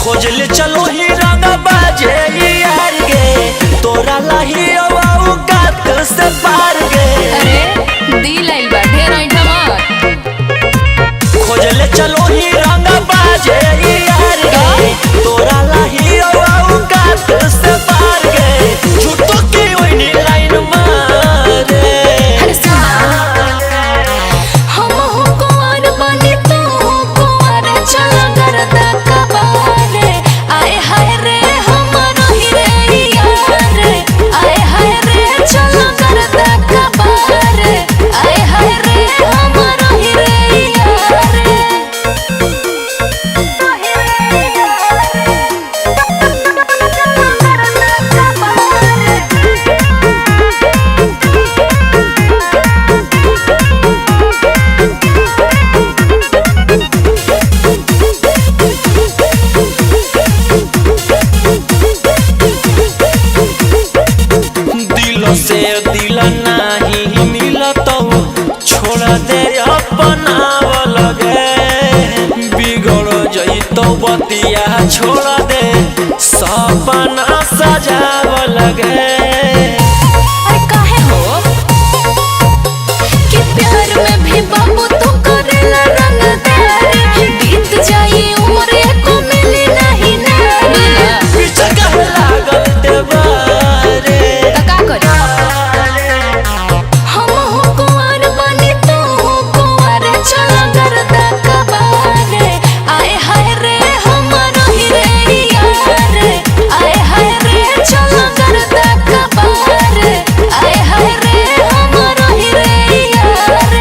खोजले चलो ही रंग बाजे यार गे तोरा लाही औकात से पार गे। अरे दिल आइल बा ढेर ऐठा मत। खोजले चलो ही रंग बाजे यार गे तोरा लाही औकात से पार गे। झूठो की ओइनी लाइन मारे। अरे सुना हम हो कुंवर बनी तू हो कुंवर चल करदा कबारे। आए हाय रे हमरो ही रे यार आए हाय रे चल करदा कबारे। आए हाय रे हमरो ही रे यार दिल से दिल नहीं मिलत छोड़ दे अपनाव लगे। बिगड़ जइतो बतिया छोड़ दे सपना सजाव लगे। अरे काहे हो कि प्यार में भी बाबू तू करेला रंगदारी। बीत जाई उम्र को मिली नहीं नारी। पीछे कहे लागल देवारे। त का करी हम हो कुंवर बनी तू हो कुंवर चल करदा कबारे। आए हाय रे हमरो ही रे यार आए हाय रे चल करदा कबारे। आए हाय रे हमरो ही रे यार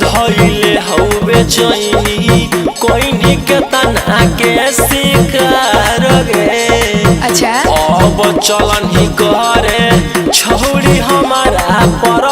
धइले हउबे चैनी कोइनी के तना के शिकार गे। अच्छा अब चलन ही करे छौरी हमारा पर